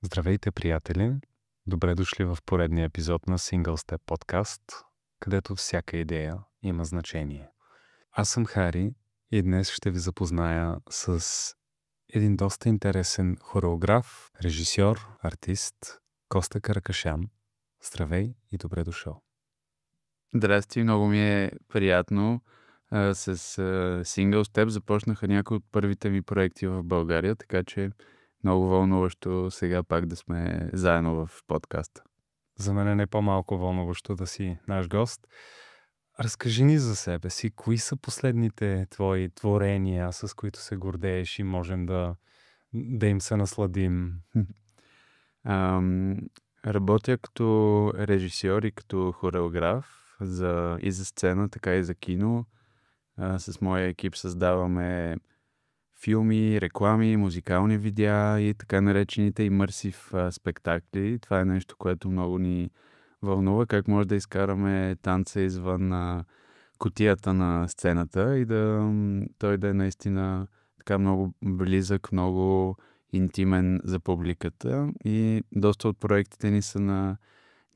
Здравейте, приятели! Добре дошли в поредния епизод на Single Step Podcast, където всяка идея има значение. Аз съм Хари и днес ще ви запозная с един доста интересен хореограф, режисьор, артист Коста Каракашян. Здравей и добре дошъл! Здрасти, много ми е приятно. С Single Step започнаха някои от първите ми проекти в България, така че много вълнуващо сега пак да сме заедно в подкаста. За мен е не по-малко вълнуващо да си наш гост. Разкажи ни за себе си, кои са последните твои творения, с които се гордееш и можем да им се насладим? Работя като режисьор и като хореограф и за сцена, така и за кино. С моя екип създаваме филми, реклами, музикални видеа и така наречените имърсив спектакли. Това е нещо, което много ни вълнува, как може да изкараме танца извън кутията на сцената и той да е наистина така много близък, много интимен за публиката. И доста от проектите ни са на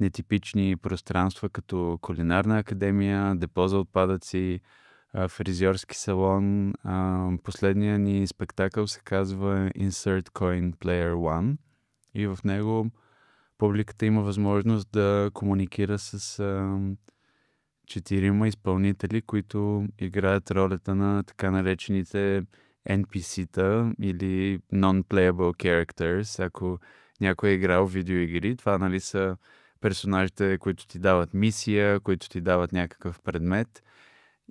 нетипични пространства, като Кулинарна академия, депо за отпадъци, фризьорски салон. Последният ни спектакъл се казва Insert Coin Player One и в него публиката има възможност да комуникира с четирима изпълнители, които играят ролята на така наречените NPC-та или Non-Playable Characters. Ако някой е играл видеоигри, това нали са персонажите, които ти дават мисия, които ти дават някакъв предмет.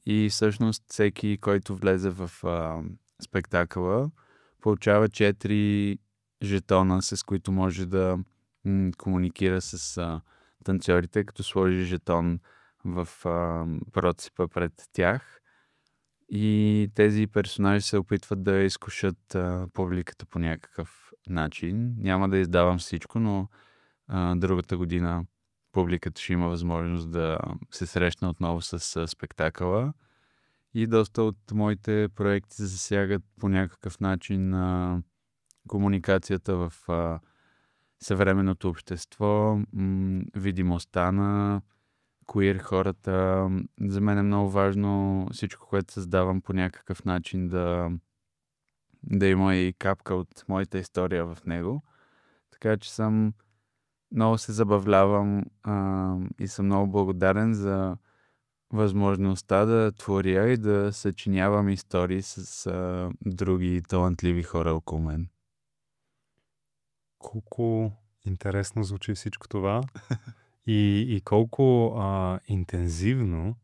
И всъщност всеки, който влезе в спектакъла, получава 4 жетона, с които може да комуникира с танцорите, като сложи жетон в процепа пред тях. И тези персонажи се опитват да изкушат публиката по някакъв начин. Няма да издавам всичко, но другата година публиката ще има възможност да се срещне отново с спектакъла. И доста от моите проекти засягат по някакъв начин комуникацията в съвременното общество, видимостта на queer хората. За мен е много важно всичко, което създавам по някакъв начин да има и капка от моята история в него. Така че много се забавлявам и съм много благодарен за възможността да творя и да съчинявам истории с други талантливи хора около мен. Колко интересно звучи всичко това и колко интензивно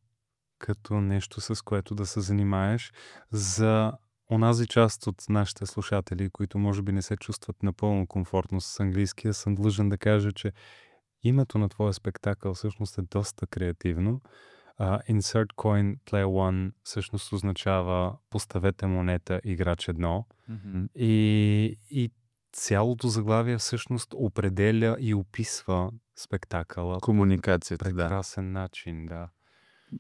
като нещо, с което да се занимаеш. За онази част от нашите слушатели, които може би не се чувстват напълно комфортно с английския, съм длъжен да кажа, че името на твоя спектакъл всъщност е доста креативно. Insert Coin Play One всъщност означава поставете монета играч 1. Mm-hmm. И цялото заглавие всъщност определя и описва спектакъла. Комуникацията, прекрасен начин, да.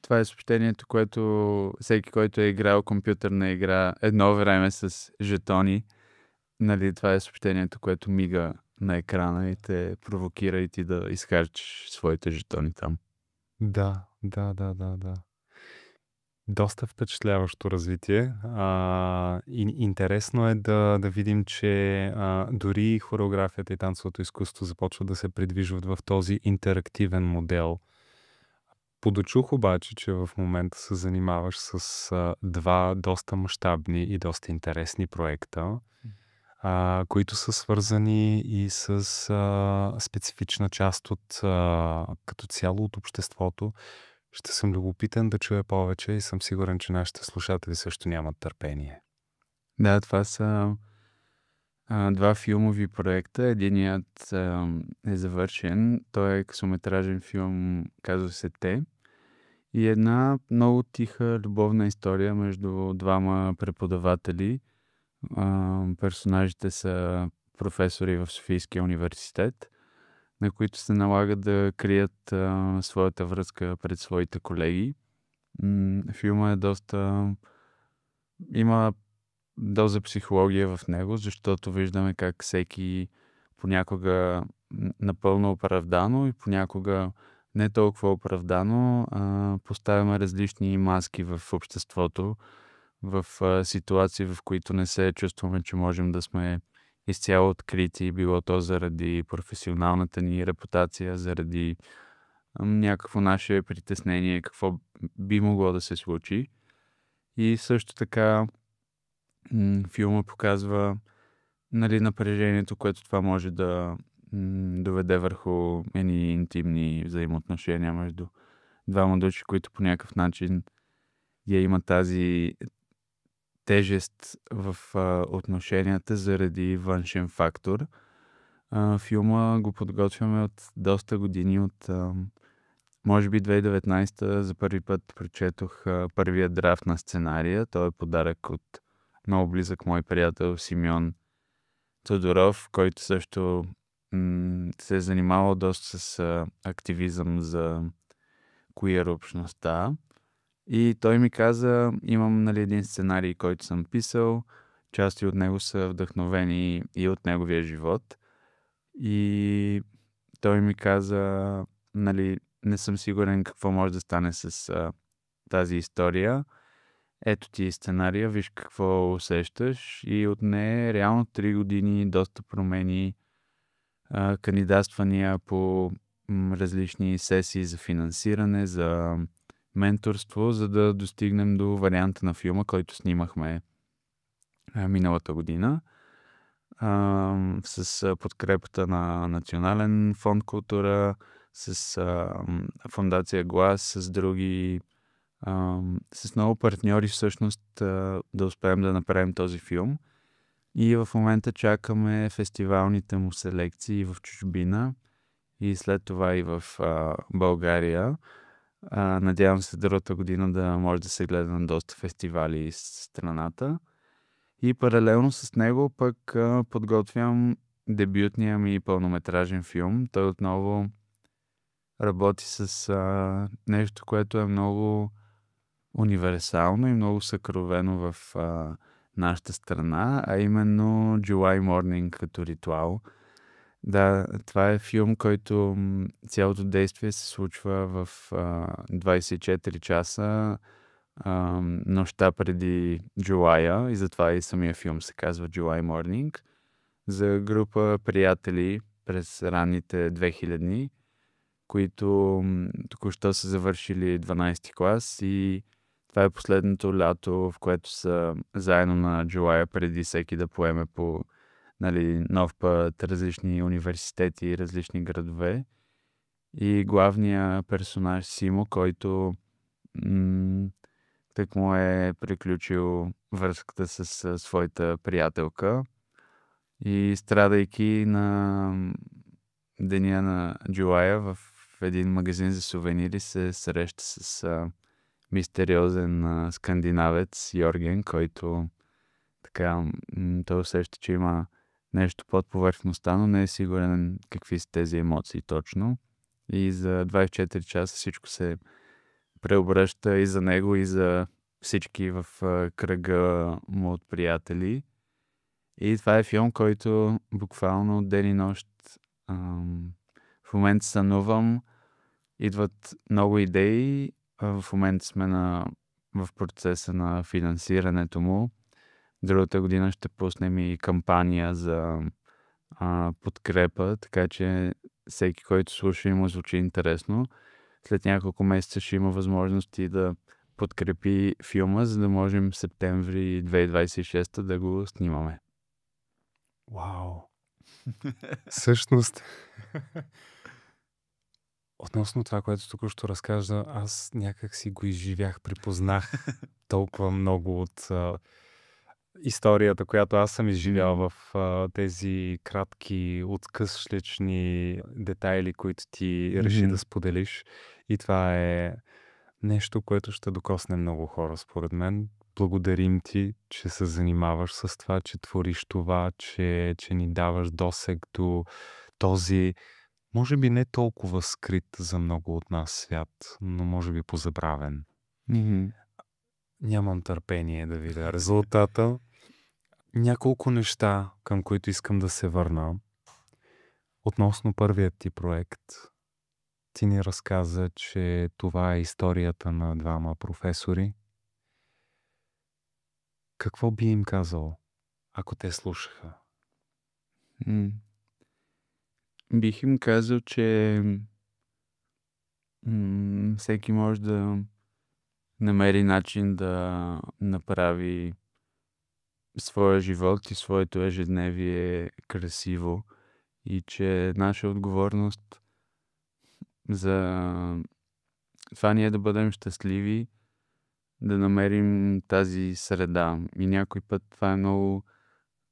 Това е съобщението, което всеки, който е играл компютърна игра едно време с жетони, нали, това е съобщението, което мига на екрана и те провокира и ти да изхарчиш своите жетони там. Да. Доста впечатляващо развитие. Интересно е да видим, че дори хореографията и танцовото изкуство започват да се придвижват в този интерактивен модел. Подочух обаче, че в момента се занимаваш с два доста мащабни и доста интересни проекта, които са свързани и с специфична част от като цяло от обществото. Ще съм любопитен да чуя повече и съм сигурен, че нашите слушатели също нямат търпение. Да, това са два филмови проекта. Единият е завършен. Той е късометражен филм, казва се Те. И една много тиха любовна история между двама преподаватели. Персонажите са професори в Софийския университет, на които се налага да крият своята връзка пред своите колеги. Филма е има доза психология в него, защото виждаме как всеки понякога напълно оправдано и понякога не толкова оправдано поставяме различни маски в обществото, в ситуации, в които не се чувстваме, че можем да сме изцяло открити, било то заради професионалната ни репутация, заради някакво наше притеснение, какво би могло да се случи. И също така филма показва напрежението, което това може да доведе върху едни интимни взаимоотношения между двама души, които по някакъв начин я има тази тежест в отношенията заради външен фактор. Филма го подготвяме от доста години, от може би 2019 за първи път прочетох първия драфт на сценария. Той е подарък от много близък мой приятел Симеон Тодоров, който също се е занимавал доста с активизъм за queer общността. И той ми каза, имам един сценарий, който съм писал, части от него са вдъхновени и от неговия живот. И той ми каза, не съм сигурен какво може да стане с тази история. Ето ти сценария, виж какво усещаш. И от нея реално 3 години доста промени, кандидатствания по различни сесии за финансиране, за менторство, за да достигнем до варианта на филма, който снимахме миналата година. С подкрепата на Национален фонд култура, с Фондация Глас, с други, с много партньори всъщност да успеем да направим този филм. И в момента чакаме фестивалните му селекции в чужбина и след това и в България. Надявам се другата година да може да се гледа на доста фестивали из страната. И паралелно с него пък подготвям дебютния ми пълнометражен филм. Той отново работи с нещо, което е много универсално и много съкровено в нашата страна, а именно July Morning като ритуал. Да, това е филм, който цялото действие се случва в 24 часа нощта преди Джулая, и затова и самия филм се казва July Morning, за група приятели през ранните 2000-ни, които току-що са завършили 12-ти клас и това е последното лято, в което са заедно на Джулая, преди всеки да поеме по нов път, различни университети, различни градове. И главният персонаж Симо, който так му е приключил връзката с своята приятелка и страдайки на деня на Джулая в един магазин за сувенири се среща с мистериозен скандинавец Йорген, който така той усеща, че има нещо под повърхността, но не е сигурен какви са тези емоции точно. И за 24 часа всичко се преобръща и за него, и за всички в кръга му от приятели. И това е филм, който буквално ден и нощ в момента сънувам. Идват много идеи. В момента сме в процеса на финансирането му. Другата година ще пуснем и кампания за подкрепа, така че всеки, който слуша и му звучи интересно, след няколко месеца ще има възможности да подкрепи филма, за да можем в септември 2026 да го снимаме. Вау! Всъщност, относно това, което току-що разказа, аз някак си го изживях, припознах толкова много от историята, която аз съм изживял в тези кратки, откъслечни детайли, които ти реши да споделиш. И това е нещо, което ще докосне много хора, според мен. Благодарим ти, че се занимаваш с това, че твориш това, че ни даваш досег до този, може би не толкова скрит за много от нас свят, но може би позабравен. Нямам търпение да видя резултата. Няколко неща, към които искам да се върна. Относно първият ти проект, ти ни разказа, че това е историята на двама професори. Какво би им казал, ако те слушаха? М. Бих им казал, че всеки може да намери начин да направи своя живот и своето ежедневие красиво и че наша отговорност за това ние да бъдем щастливи, да намерим тази среда. И някой път това е много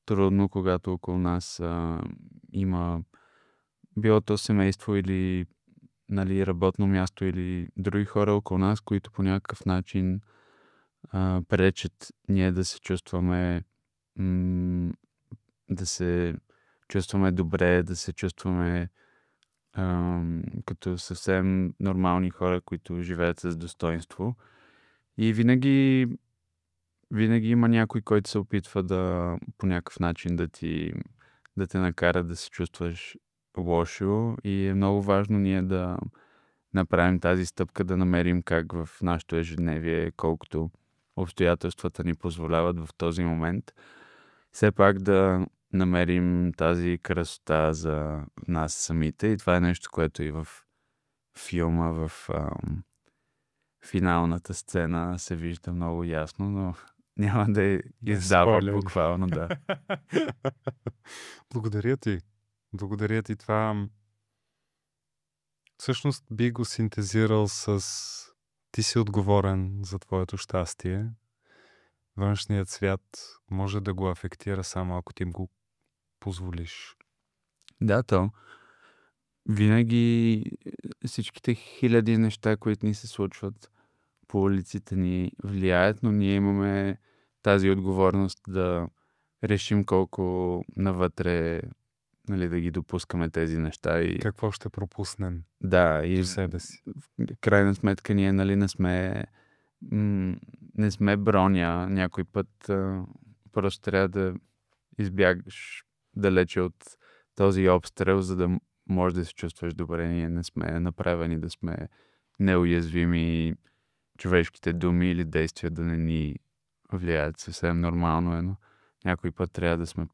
трудно, когато около нас има било то семейство или нали, работно място или други хора около нас, които по някакъв начин пречат ние да се чувстваме да се чувстваме добре, да се чувстваме като съвсем нормални хора, които живеят с достоинство. И винаги има някой, който се опитва да по някакъв начин да те накара да се чувстваш лошо и е много важно ние да направим тази стъпка, да намерим как в нашето ежедневие, колкото обстоятелствата ни позволяват в този момент, все пак да намерим тази красота за нас самите. И това е нещо, което и в филма, в финалната сцена се вижда много ясно, но няма да издава буквално, да. Благодаря ти. Благодаря ти. Това всъщност би го синтезирал с ти си отговорен за твоето щастие. Външният свят може да го афектира само ако ти им го позволиш. Да, то. Винаги всичките хиляди неща, които ни се случват по улиците ни влияят, но ние имаме тази отговорност да решим колко навътре нали, да ги допускаме тези неща. И какво ще пропуснем и в себе си. В крайна сметка ние нали, не сме броня. Някой път просто трябва да избягаш далече от този обстрел, за да можеш да се чувстваш добре. Ние не сме направени да сме неуязвими, човешките думи или действия да не ни влияят. Съвсем нормално е, но някой път трябва да сме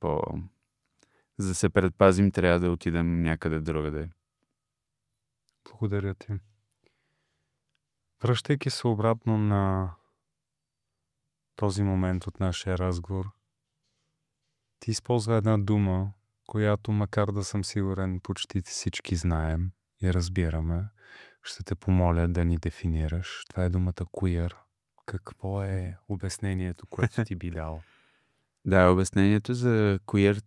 За да се предпазим, трябва да отидем някъде другаде. Благодаря ти. Връщайки се обратно на този момент от нашия разговор, ти използва една дума, която, макар да съм сигурен, почти всички знаем и разбираме. Ще те помоля да ни дефинираш. Това е думата queer. Какво е обяснението, което ти би дал? Да, обяснението за queer,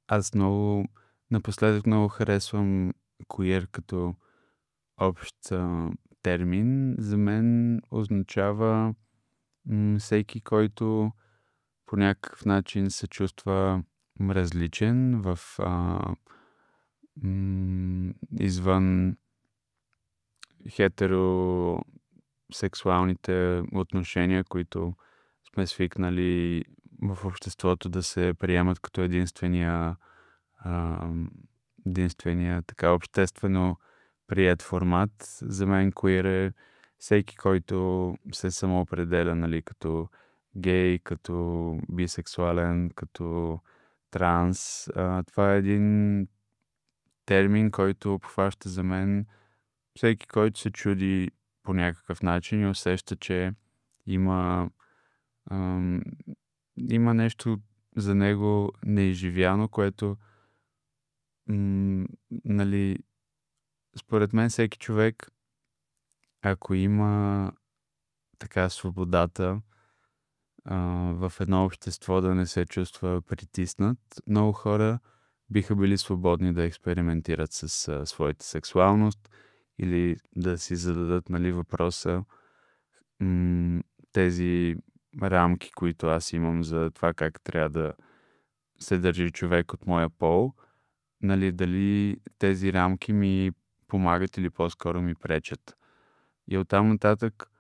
аз напоследък много харесвам queer като общ термин. За мен означава всеки, който по някакъв начин се чувства различен извън хетеросексуалните отношения, които сме свикнали в обществото да се приемат като единствения така обществено прият формат. За мен queer е всеки, който се самоопределя нали, като гей, като бисексуален, като транс. Това е един термин, който обхваща за мен всеки, който се чуди по някакъв начин и усеща, че има нещо за него неизживяно, което нали, според мен всеки човек, ако има така свободата в едно общество да не се чувства притиснат, много хора биха били свободни да експериментират с своята сексуалност или да си зададат нали, въпроса тези рамки, които аз имам за това как трябва да се държи човек от моя пол, нали, дали тези рамки ми помагат или по-скоро ми пречат. И оттам нататък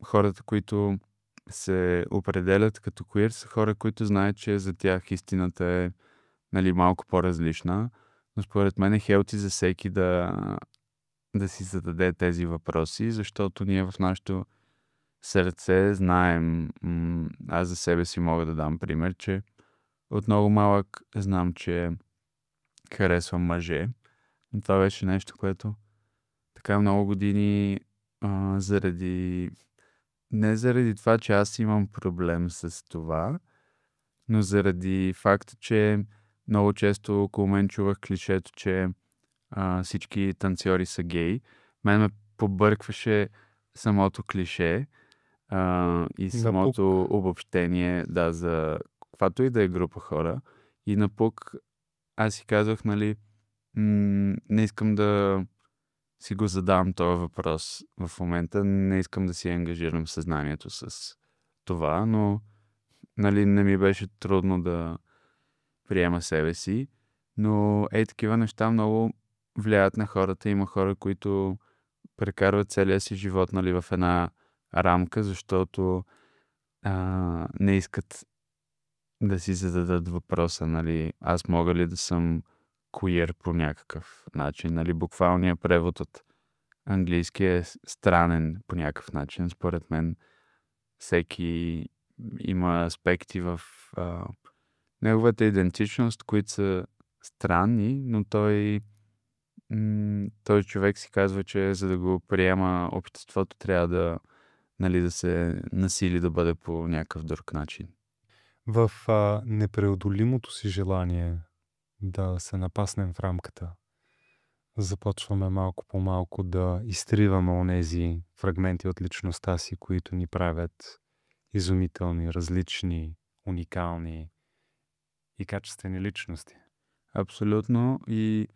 хората, които се определят като queer, са хора, които знаят, че за тях истината е нали, малко по-различна, Но според мен е хелти за всеки да си зададе тези въпроси, защото ние в нашото сърце знаем, аз за себе си мога да дам пример, че от много малък знам, че харесвам мъже. Но това беше нещо, което така много години заради... Не заради това, че аз имам проблем с това, но заради факта, че много често около мен чувах клишето, че всички танцори са гей. Мен ме побъркваше самото клише и Напук. самото обобщение, да, за каквато и да е група хора. И напук аз си казах, нали, не искам да си го задавам този въпрос в момента. Не искам да си ангажирам съзнанието с това, но нали, не ми беше трудно да приема себе си. Но такива неща много влияят на хората. Има хора, които прекарват целия си живот, нали, в една рамка, защото не искат да си зададат въпроса, нали, аз мога ли да съм queer по някакъв начин, нали, буквалният превод от английски е странен по някакъв начин. Според мен всеки има аспекти в неговата идентичност, които са странни, но той човек си казва, че за да го приема обществото, трябва да, нали, да се насили да бъде по някакъв друг начин. В непреодолимото си желание да се напаснем в рамката, започваме малко по малко да изтриваме онези фрагменти от личността си, които ни правят изумителни, различни, уникални и качествени личности. Абсолютно. И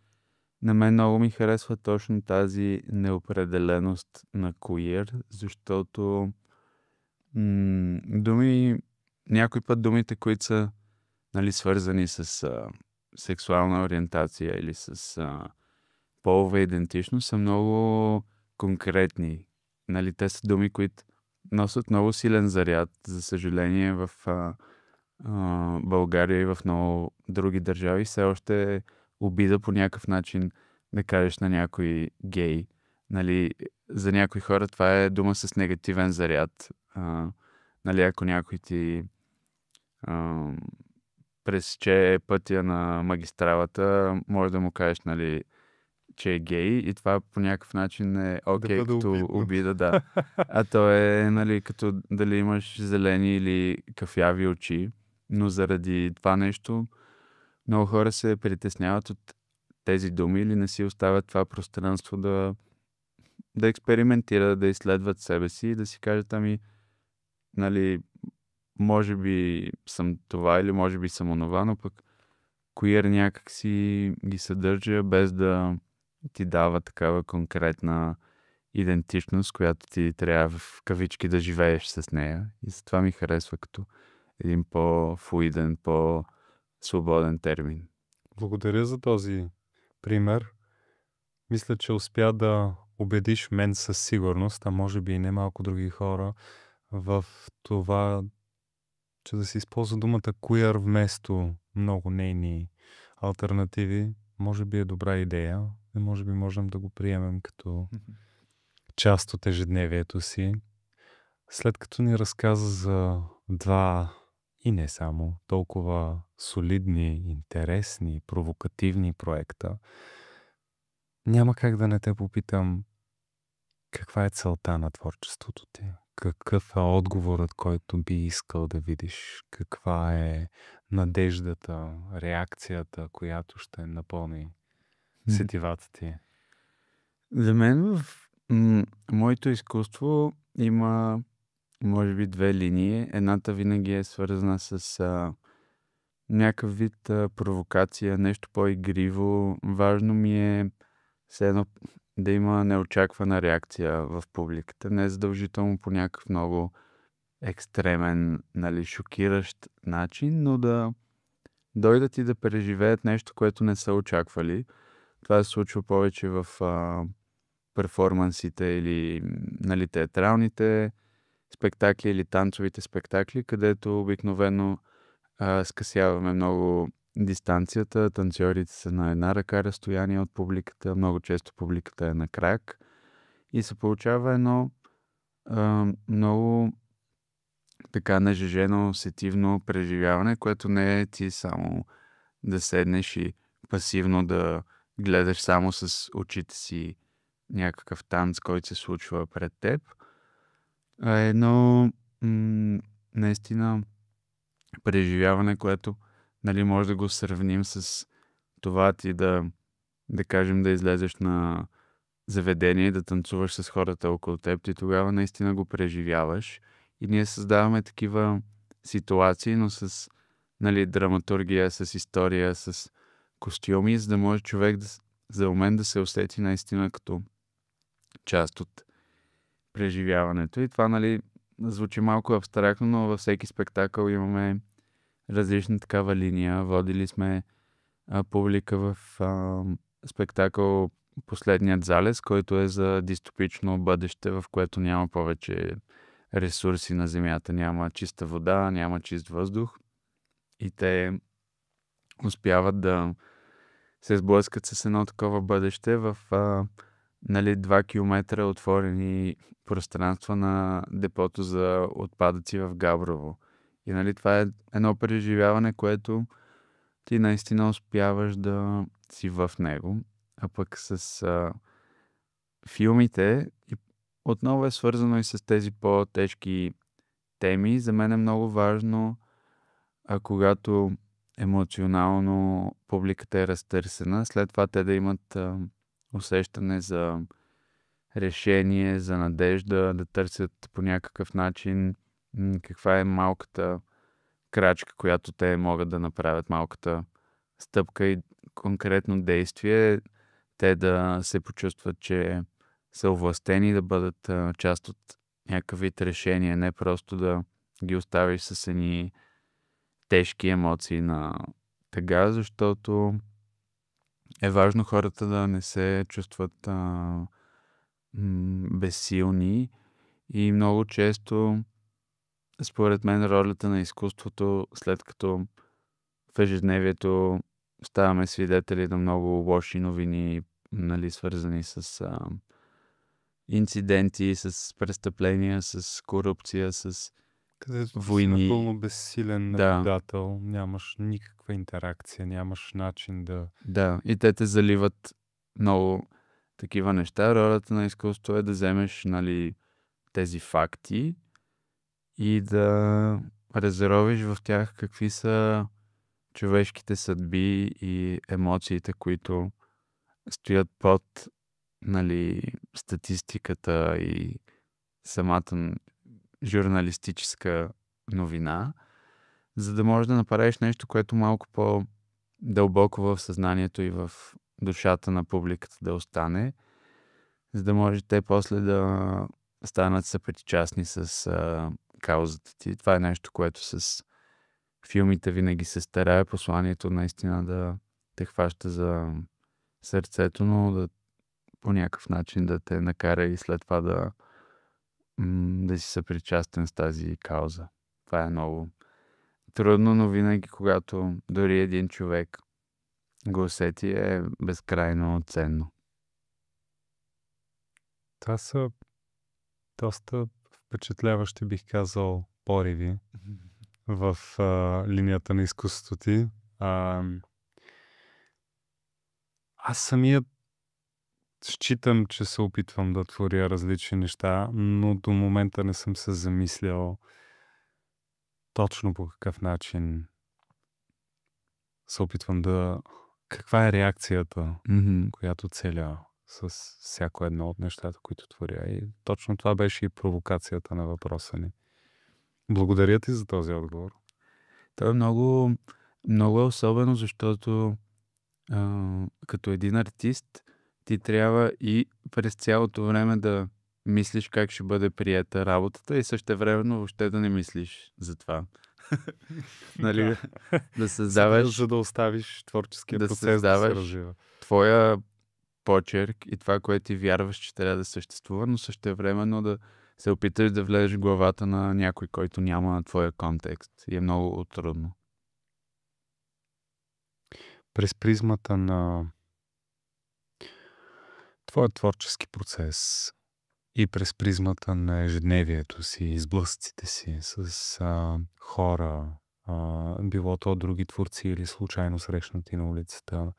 на мен много ми харесва точно тази неопределеност на queer, защото някой път думите, които са, нали, свързани с сексуална ориентация или с полова идентичност, са много конкретни. Нали, те са думи, които носят много силен заряд. За съжаление, в България и в много други държави все още е обида по някакъв начин да кажеш на някой гей. Нали, за някои хора това е дума с негативен заряд. Нали, ако някой ти пресече пътя на магистралата, може да му кажеш, нали, че е гей и това по някакъв начин е окей, Да бъде като обидно. обида, да. А то е, нали, като дали имаш зелени или кафяви очи, но заради това нещо много хора се притесняват от тези думи или не си оставят това пространство да експериментират, да изследват себе си и да си кажат, ами, нали, може би съм това или може би съм онова, но пък queer някак си ги съдържа без да ти дава такава конкретна идентичност, която ти трябва в кавички да живееш с нея. И затова ми харесва като един по-флуиден, по-свободен термин. Благодаря за този пример. Мисля, че успя да убедиш мен със сигурност, а може би и немалко други хора, в това, че да се използва думата queer вместо много нейни алтернативи, може би е добра идея и може би можем да го приемем като част от ежедневието си. След като ни разказа за два и не само толкова солидни, интересни, провокативни проекта, няма как да не те попитам каква е целта на творчеството ти? Какъв е отговорът, който би искал да видиш? Каква е надеждата, реакцията, която ще напълни сетивата ти? За мен в моето изкуство има, може би, две линии. Едната винаги е свързана с някакъв вид провокация, нещо по-игриво. Важно ми е все едно да има неочаквана реакция в публиката. Не е задължително по някакъв много екстремен, нали, шокиращ начин, но да дойдат и да преживеят нещо, което не са очаквали. Това се случва повече в перформансите или, нали, театралните спектакли или танцовите спектакли, където обикновено скъсяваме много дистанцията, танцорите са на една ръка разстояние от публиката, много често публиката е на крак и се получава едно много така нажежено, сетивно преживяване, което не е ти само да седнеш и пасивно да гледаш само с очите си някакъв танц, който се случва пред теб, а едно наистина преживяване, което нали, може да го сравним с това ти да кажем, да излезеш на заведение и да танцуваш с хората около теб, ти тогава наистина го преживяваш. И ние създаваме такива ситуации, но с нали, драматургия, с история, с костюми, за да може човек за момент да се усети наистина като част от преживяването. И това нали, звучи малко абстрактно, но във всеки спектакъл имаме различна такава линия. Водили сме публика в спектакъл Последният залез, който е за дистопично бъдеще, в което няма повече ресурси на Земята. Няма чиста вода, няма чист въздух. И те успяват да се сблъскат с едно такова бъдеще в нали, 2 километра отворени пространства на депото за отпадъци в Габрово. И нали, това е едно преживяване, което ти наистина успяваш да си в него. А пък с филмите отново е свързано и с тези по-тежки теми. За мен е много важно, когато емоционално публиката е разтърсена, след това те да имат усещане за решение, за надежда, да търсят по някакъв начин каква е малката крачка, която те могат да направят, малката стъпка и конкретно действие, те да се почувстват, че са овластени, да бъдат част от някакъв вид решение, не просто да ги оставиш с едни тежки емоции на тъга, защото е важно хората да не се чувстват безсилни и много често според мен ролята на изкуството, след като в ежедневието ставаме свидетели на много лоши новини, нали, свързани с инциденти, с престъпления, с корупция, с където си войни. напълно безсилен наблюдател, нямаш никаква интеракция, нямаш начин да... Да, и те те заливат много такива неща. Ролята на изкуството е да вземеш нали, тези факти и да разровиш в тях какви са човешките съдби и емоциите, които стоят под нали, статистиката и самата журналистическа новина, за да можеш да направиш нещо, което малко по-дълбоко в съзнанието и в душата на публиката да остане, за да може те после да станат съпричастни с каузата ти. Това е нещо, което с филмите винаги се старае посланието наистина да те хваща за сърцето, но да по някакъв начин да те накара и след това да си съпричастен с тази кауза. Това е много трудно, но винаги, когато дори един човек го усети, е безкрайно ценно. Това са доста впечатляващи, бих казал, пориви в линията на изкуството ти. Аз самият считам, че се опитвам да творя различни неща, но до момента не съм се замислял точно по какъв начин се опитвам да... Каква е реакцията, която целя с всяко едно от нещата, които творя. И точно това беше и провокацията на въпроса ни. Благодаря ти за този отговор. Това е много, много особено, защото като един артист ти трябва и през цялото време да мислиш как ще бъде приета работата и същевременно въобще да не мислиш за това. Нали, да създаваш... За да оставиш творческия процес да се развива. Твоя почерк и това, което ти вярваш, че трябва да съществува, но същевременно да се опиташ да влезеш в главата на някой, който няма твоя контекст. И е много трудно. през призмата на твоя творчески процес и през призмата на ежедневието си, изблъсъците си с хора, било то други творци или случайно срещнати на улицата.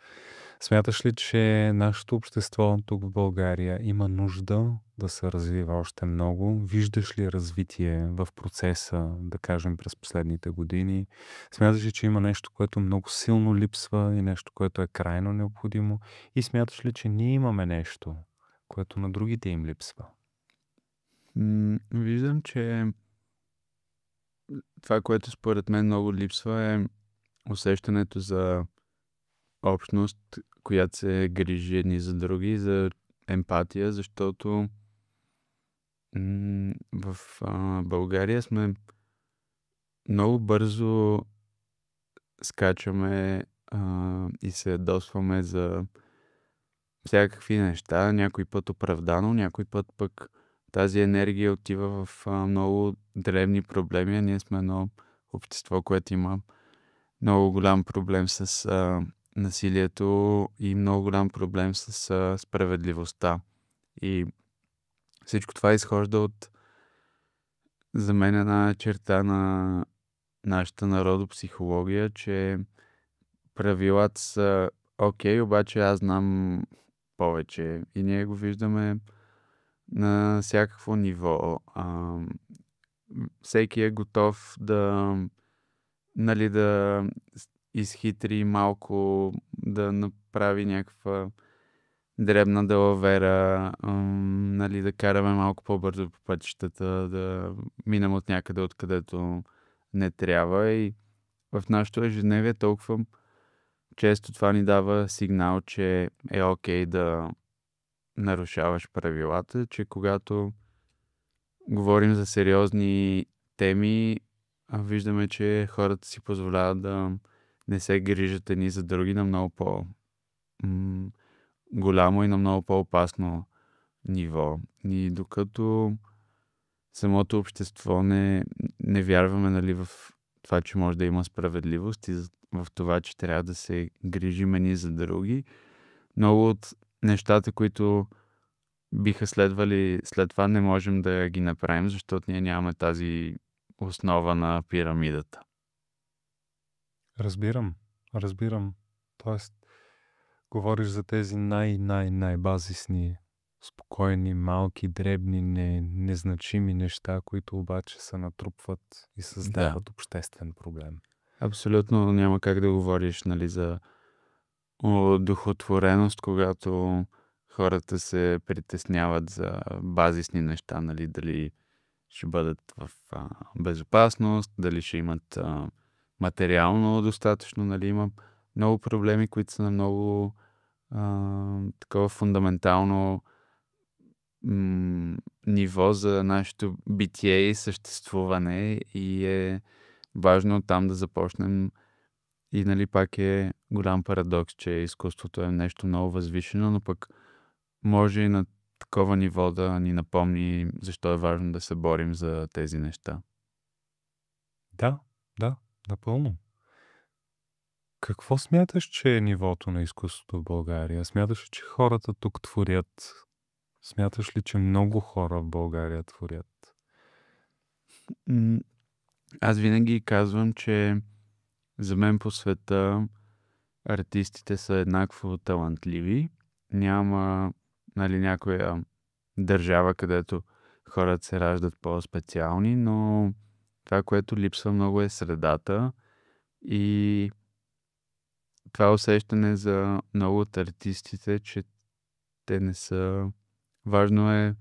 Смяташ ли, че нашето общество тук в България има нужда да се развива още много? Виждаш ли развитие в процеса, да кажем, през последните години? Смяташ ли, че има нещо, което много силно липсва и нещо, което е крайно необходимо? И смяташ ли, че ние имаме нещо, което на другите им липсва? Виждам, че това, което според мен много липсва, е усещането за общност, която се грижи едни за други, за емпатия, защото в България сме много бързо скачаме и се ядосваме за всякакви неща, някой път оправдано, някой път пък тази енергия отива в много древни проблеми. Ние сме едно общество, което има много голям проблем с насилието и много голям проблем с справедливостта. И всичко това изхожда от, за мен, една черта на нашата народопсихология, че правилата са окей, обаче аз знам повече. И ние го виждаме на всякакво ниво. Всеки е готов да, нали, да изхитри малко, да направи някаква дребна далавера, нали, да караме малко по-бързо по пътищата, да минем от някъде, откъдето не трябва. И в нашото ежедневие толкова често това ни дава сигнал, че е окей да нарушаваш правилата, че когато говорим за сериозни теми, виждаме, че хората си позволяват да не се грижат едни за други на много по-голямо и на много по-опасно ниво. И докато самото общество не вярваме, нали, в това, че може да има справедливост и в това, че трябва да се грижим едни за други, много от нещата, които биха следвали след това, не можем да ги направим, защото ние нямаме тази основа на пирамидата. Разбирам. Тоест, говориш за тези най-базисни, спокойни, малки, дребни, незначими неща, които обаче се натрупват и създават обществен проблем. Абсолютно няма как да говориш, нали, за духотвореност, когато хората се притесняват за базисни неща, нали, дали ще бъдат в безопасност, дали ще имат материално достатъчно, нали, има много проблеми, които са на много такова фундаментално ниво за нашето битие и съществуване и е важно там да започнем. И, нали, пак е голям парадокс, че изкуството е нещо много възвишено, но пък може и на такова ниво да ни напомни защо е важно да се борим за тези неща. Да, напълно. Какво смяташ, че е нивото на изкуството в България? Смяташ ли, че хората тук творят? Смяташ ли, че много хора в България творят? Аз винаги казвам, че за мен по света артистите са еднакво талантливи. Няма, нали, някоя държава, където хората се раждат по-специални, но това, което липсва много, е средата и това усещане за много от артистите, че те не са... Важно е,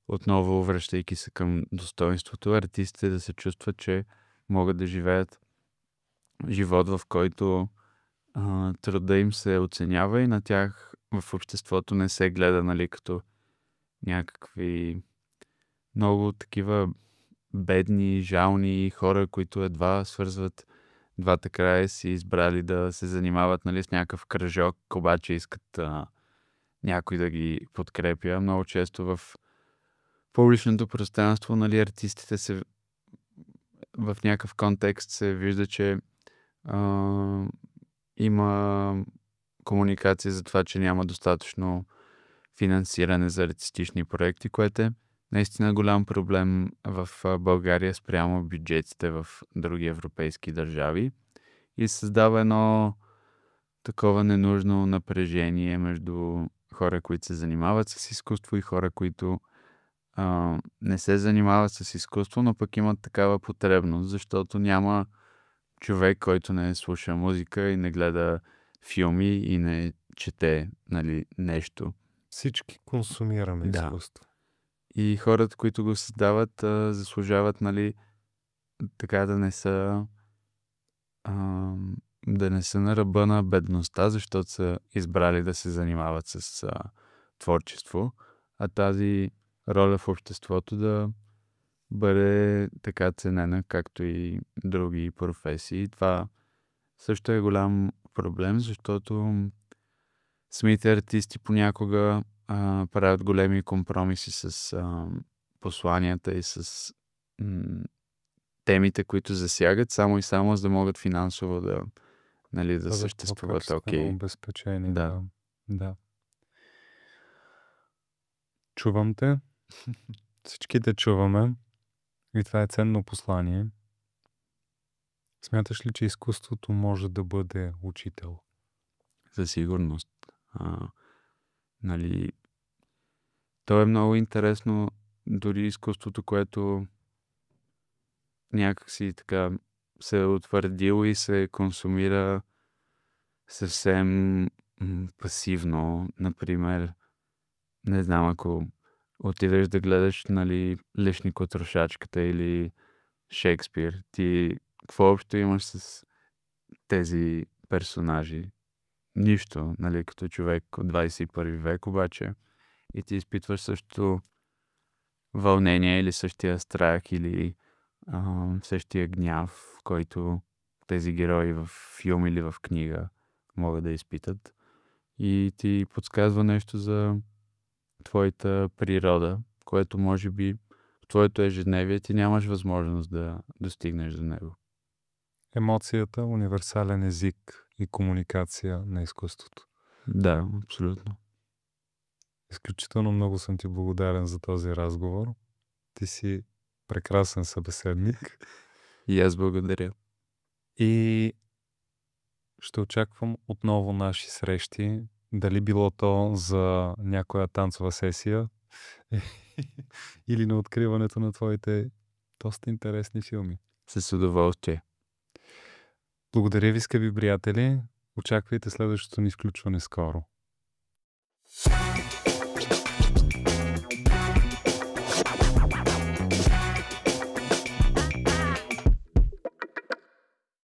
отново връщайки се към достоинството, артистите да се чувстват, че могат да живеят живот, в който труда им се оценява и на тях в обществото не се гледа, нали, като някакви много такива бедни, жални хора, които едва свързват двата края, си избрали да се занимават, нали, с някакъв кръжок, обаче искат някой да ги подкрепя. Много често в публичното пространство, нали, артистите се в някакъв контекст се вижда, че Има комуникация за това, че няма достатъчно финансиране за артистични проекти, което е наистина голям проблем в България спрямо бюджетите в други европейски държави и създава едно такова ненужно напрежение между хора, които се занимават с изкуство и хора, които не се занимават с изкуство, но пък имат такава потребност, защото няма човек, който не слуша музика и не гледа филми и не чете, нали, нещо. Всички консумираме Да. изкуство. И хората, които го създават, заслужават, нали, така да не са на ръба на бедността, защото са избрали да се занимават с творчество, а тази роля в обществото да бъде така ценена, както и други професии. Това също е голям проблем, защото самите артисти понякога правят големи компромиси с посланията и с темите, които засягат, само и само за да могат финансово да, нали, да съществуват. Окей. Обезпечени. Да. Да. Чувам те. Всички те чуваме. И това е ценно послание. Смяташ ли, че изкуството може да бъде учител? Със сигурност. Нали, то е много интересно, дори изкуството, което някакси така се е утвърдило и се консумира съвсем пасивно. Например, не знам, ако отидеш да гледаш, нали, Лешник от Рушачката или Шекспир, ти какво общо имаш с тези персонажи? Нищо, нали, като човек от 21 век, обаче и ти изпитваш също вълнение или същия страх или същия гняв, който тези герои в филм или в книга могат да изпитат. И ти подсказва нещо за твоята природа, което може би в твоето ежедневие ти нямаш възможност да достигнеш до него. Емоцията, универсален език и комуникация на изкуството. Да, абсолютно. Изключително много съм ти благодарен за този разговор. Ти си прекрасен събеседник. И аз благодаря. И ще очаквам отново наши срещи. Дали било то за някоя танцова сесия или на откриването на твоите доста интересни филми. С удоволствие. Благодаря ви, скъпи приятели. Очаквайте следващото ни включване скоро.